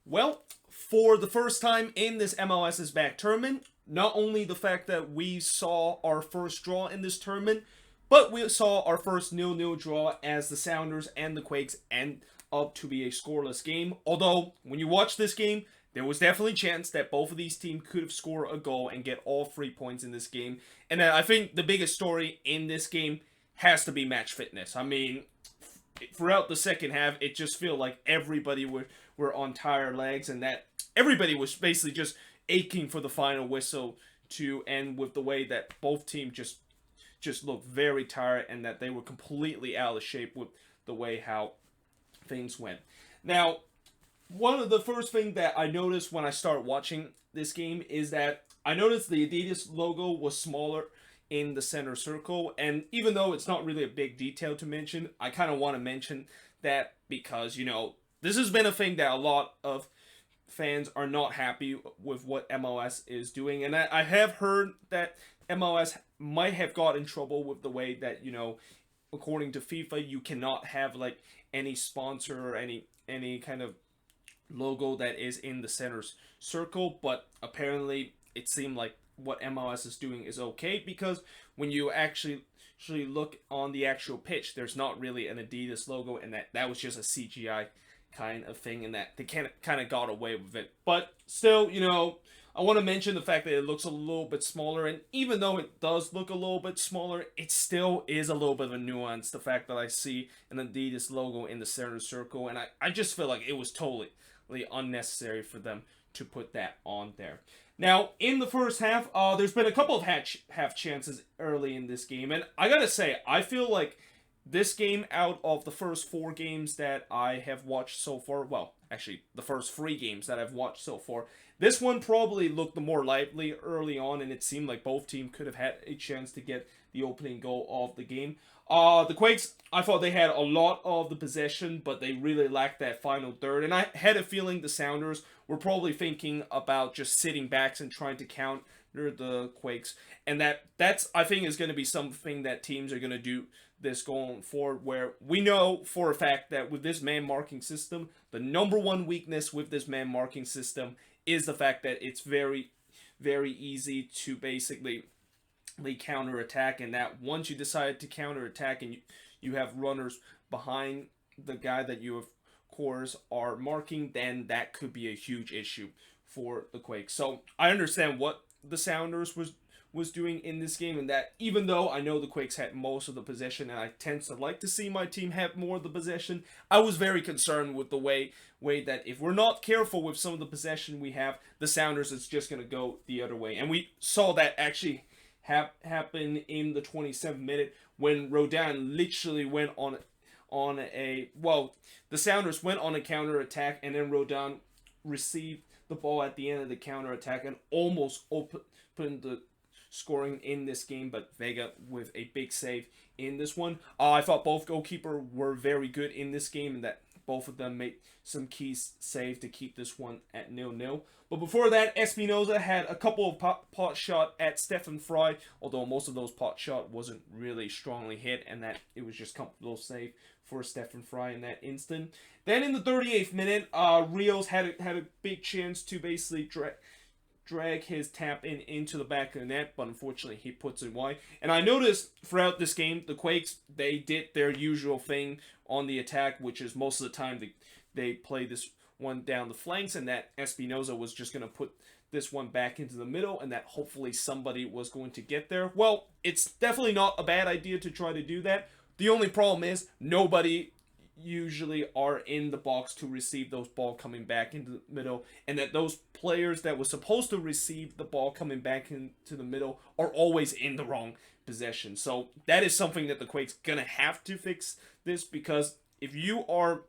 Well, for the first time in this MLS is Back tournament, not only the fact that we saw our first draw in this tournament, but we saw our first nil-nil draw as the Sounders and the Quakes end up to be a scoreless game. Although, when you watch this game, there was definitely a chance that both of these teams could have scored a goal and get all 3 points in this game. And I think the biggest story in this game has to be match fitness. I mean, throughout the second half, it just felt like everybody were on tired legs, and that everybody was basically just aching for the final whistle to end, with the way that both teams just looked very tired and that they were completely out of shape with the way how things went. Now, one of the first things that I noticed when I started watching this game is that I noticed the Adidas logo was smaller in the center circle, and even though it's not really a big detail to mention, I kind of want to mention that because, this has been a thing that a lot of fans are not happy with what MLS is doing, and I have heard that MLS might have got in trouble with the way that, according to FIFA, you cannot have like any sponsor or any kind of logo that is in the center circle, but apparently it seemed like what MLS is doing is okay, because when you actually look on the actual pitch, there's not really an Adidas logo, and that was just a CGI kind of thing, and that they kind of got away with it. But still, I want to mention the fact that it looks a little bit smaller, and even though it does look a little bit smaller, it still is a little bit of a nuance, the fact that I see an Adidas logo in the center circle, and I just feel like it was totally unnecessary for them to put that on there. Now, in the first half, there's been a couple of half chances early in this game, and I gotta say, I feel like this game, out of the first 4 games that I have watched so far, well, actually, the first 3 games that I've watched so far, this one probably looked the more lively early on, and it seemed like both teams could have had a chance to get the opening goal of the game. The Quakes, I thought they had a lot of the possession, but they really lacked that final third. And I had a feeling the Sounders were probably thinking about just sitting back and trying to counter the Quakes. And that's I think is going to be something that teams are going to do this going forward, where we know for a fact that with this man marking system, the number one weakness with this man marking system is the fact that it's very, very easy to basically counter attack, and that once you decide to counter attack and you have runners behind the guy that you of course are marking, then that could be a huge issue for the Quakes. So I understand what the Sounders was doing in this game, and that even though I know the Quakes had most of the possession, and I tend to like to see my team have more of the possession, I was very concerned with the way that if we're not careful with some of the possession we have, the Sounders is just going to go the other way. And we saw that actually happen in the 27th minute when Rodin literally went on the Sounders went on a counter attack, and then Rodin received the ball at the end of the counter attack and almost opened the scoring in this game, but Vega with a big save in this one. I thought both goalkeepers were very good in this game, and that both of them made some key save to keep this one at 0-0. But before that, Espinoza had a couple of pot shot at Stefan Fry, although most of those pot shot wasn't really strongly hit, and that it was just comfortable save for Stefan Fry in that instant. Then in the 38th minute, Rios had a big chance to basically drag his tap into the back of the net, but unfortunately he puts it wide. And I noticed throughout this game, the Quakes, they did their usual thing on the attack, which is most of the time they play this one down the flanks, and that Espinoza was just going to put this one back into the middle, and that hopefully somebody was going to get there. Well, it's definitely not a bad idea to try to do that. The only problem is nobody usually are in the box to receive those ball coming back into the middle, and that those players that were supposed to receive the ball coming back into the middle are always in the wrong possession. So that is something that the Quakes gonna have to fix this, because if you are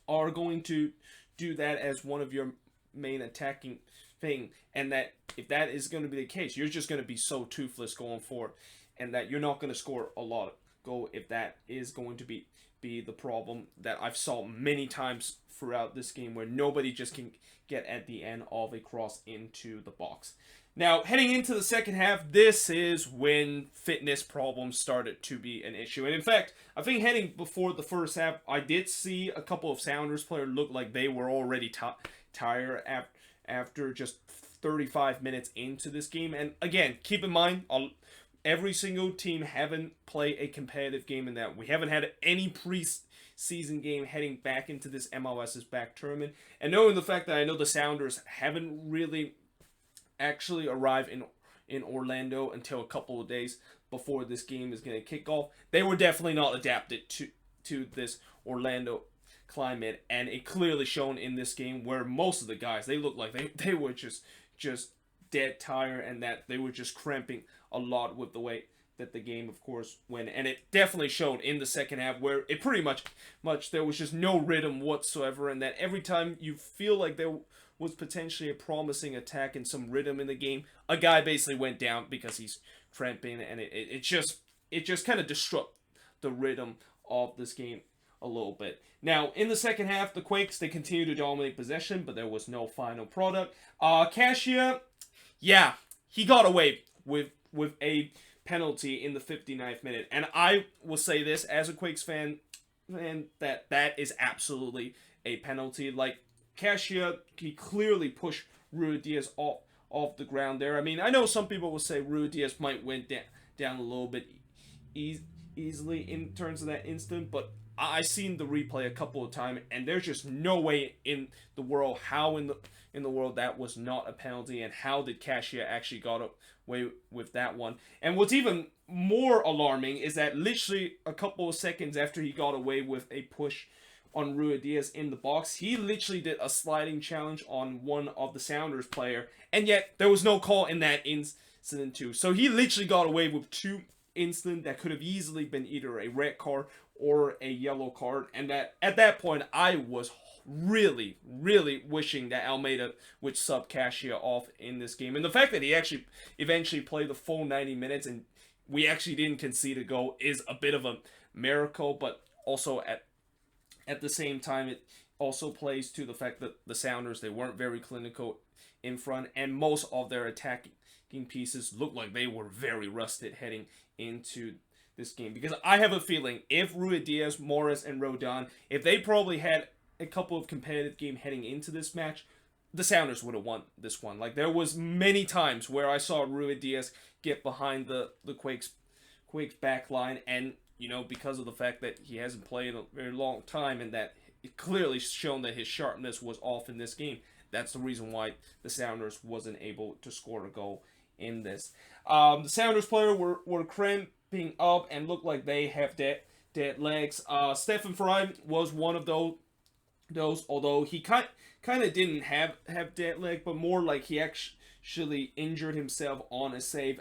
going to do that as one of your main attacking thing, and that if that is going to be the case, you're just going to be so toothless going forward, and that you're not going to score a lot of goal if that is going to be the problem that I've saw many times throughout this game, where nobody just can get at the end of a cross into the box. Now, heading into the second half, this is when fitness problems started to be an issue. And in fact, I think heading before the first half, I did see a couple of Sounders players look like they were already tired after just 35 minutes into this game. And again, keep in mind, every single team haven't played a competitive game in that. We haven't had any preseason game heading back into this MLS's back tournament. And knowing the fact that I know the Sounders haven't really actually arrived in Orlando until a couple of days before this game is going to kick off, they were definitely not adapted to this Orlando climate, and it clearly shown in this game where most of the guys, they looked like they were just dead tired, and that they were just cramping a lot with the way that the game of course went. And it definitely showed in the second half where it pretty much there was just no rhythm whatsoever, and that every time you feel like there was potentially a promising attack and some rhythm in the game, a guy basically went down because he's cramping, and it just kind of disrupted the rhythm of this game a little bit. Now, in the second half, the Quakes, they continued to dominate possession, but there was no final product. Cassia, yeah, he got away with a penalty in the 59th minute. And I will say this, as a Quakes fan, that is absolutely a penalty. Like, Cassia, he clearly pushed Ruidíaz off the ground there. I mean, I know some people will say Ruidíaz might went down a little bit easily in terms of that instant, but I seen the replay a couple of times, and there's just no way in the world how in the world that was not a penalty, and how did Cassia actually got away with that one. And what's even more alarming is that literally a couple of seconds after he got away with a push on Ruidíaz in the box, he literally did a sliding challenge on one of the Sounders player, and yet there was no call in that incident too. So he literally got away with two incidents that could have easily been either a red card or a yellow card, and that at that point I was really wishing that Almeida would sub Cassia off in this game. And the fact that he actually eventually played the full 90 minutes and we actually didn't concede a goal is a bit of a miracle, but also at the same time it also plays to the fact that the Sounders, they weren't very clinical in front, and most of their attacking pieces looked like they were very rusted heading into this game. Because I have a feeling if Ruidíaz, Morris, and Rodon, if they probably had a couple of competitive games heading into this match, the Sounders would have won this one. Like, there was many times where I saw Ruidíaz get behind the Quakes back line, and you know, because of the fact that he hasn't played in a very long time, and that it clearly shown that his sharpness was off in this game, that's the reason why the Sounders wasn't able to score a goal in this. The Sounders player were cramping up and looked like they have dead legs. Stefan Fry was one of those, although he kind of didn't have dead leg, but more like he actually injured himself on a save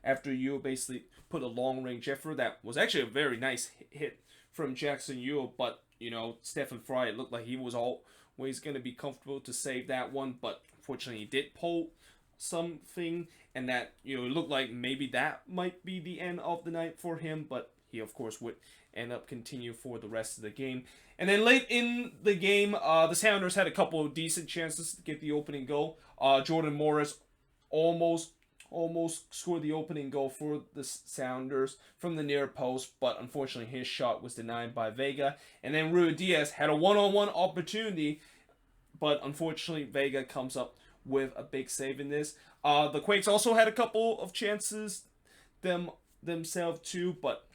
after you basically put a long range effort. That was actually a very nice hit from Jackson Ewell, but you know, Stefan Fry, it looked like he was always going to be comfortable to save that one, but unfortunately he did pull something, and that, you know, it looked like maybe that might be the end of the night for him, but he of course would end up continue for the rest of the game. And then late in the game, the Sounders had a couple of decent chances to get the opening goal. Jordan Morris almost scored the opening goal for the Sounders from the near post, but unfortunately his shot was denied by Vega. And then Ruidíaz had a one-on-one opportunity, but unfortunately Vega comes up with a big save in this. The Quakes also had a couple of chances themselves too, but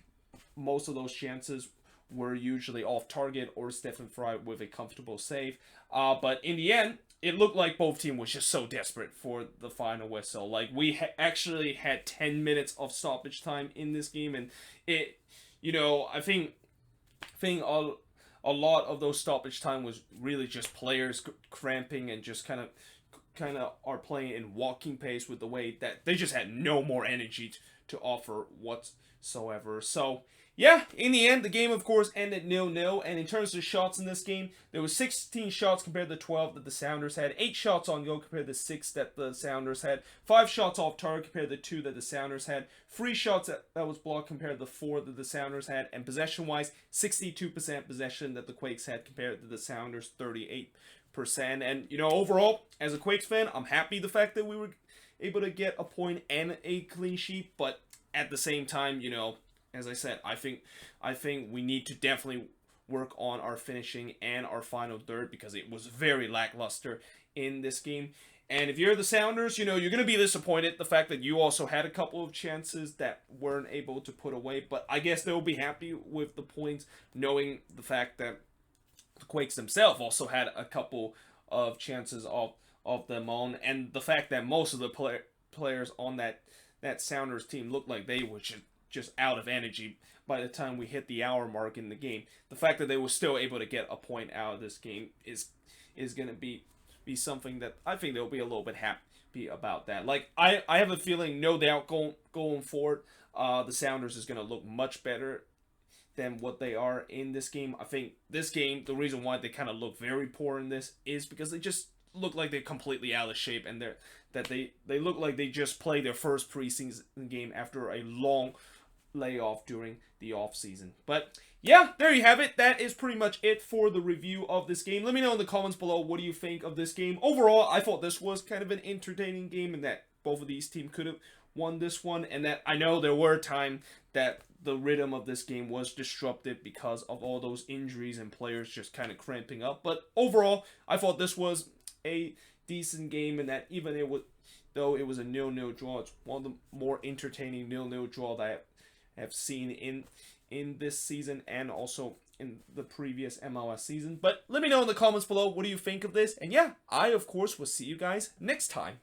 most of those chances were usually off target or Stefan Fry with a comfortable save. But in the end, it looked like both teams was just so desperate for the final whistle. Like, we actually had 10 minutes of stoppage time in this game, and it, you know, I think a lot of those stoppage time was really just players cramping and just kind of are playing in walking pace with the way that they just had no more energy to offer whatsoever. So yeah, in the end, the game, of course, ended 0-0. And in terms of shots in this game, there was 16 shots compared to 12 that the Sounders had. 8 shots on goal compared to 6 that the Sounders had. 5 shots off target compared to 2 that the Sounders had. 3 shots that was blocked compared to 4 that the Sounders had. And possession-wise, 62% possession that the Quakes had compared to the Sounders' 38%. And, you know, overall, as a Quakes fan, I'm happy the fact that we were able to get a point and a clean sheet. But at the same time, you know, as I said, I think we need to definitely work on our finishing and our final third, because it was very lackluster in this game. And if you're the Sounders, you know, you're going to be disappointed the fact that you also had a couple of chances that weren't able to put away. But I guess they'll be happy with the points, knowing the fact that the Quakes themselves also had a couple of chances of them on. And the fact that most of the players on that Sounders team looked like they were just out of energy by the time we hit the hour mark in the game. The fact that they were still able to get a point out of this game is going to be something that I think they'll be a little bit happy about that. Like, I have a feeling, no doubt, going forward, the Sounders is going to look much better than what they are in this game. I think this game, the reason why they kind of look very poor in this is because they just look like they're completely out of shape, and they look like they just played their first preseason game after a long layoff during the off season. But yeah, there you have it. That is pretty much it for the review of this game. Let me know in the comments below, what do you think of this game? Overall, I thought this was kind of an entertaining game, and that both of these teams could have won this one, and that I know there were times that the rhythm of this game was disrupted because of all those injuries and players just kind of cramping up. But overall, I thought this was a decent game, and that even though it was a 0-0 draw, it's one of the more entertaining 0-0 draw that I have seen in this season and also in the previous MLS season. But let me know in the comments below, what do you think of this? And yeah, I of course will see you guys next time.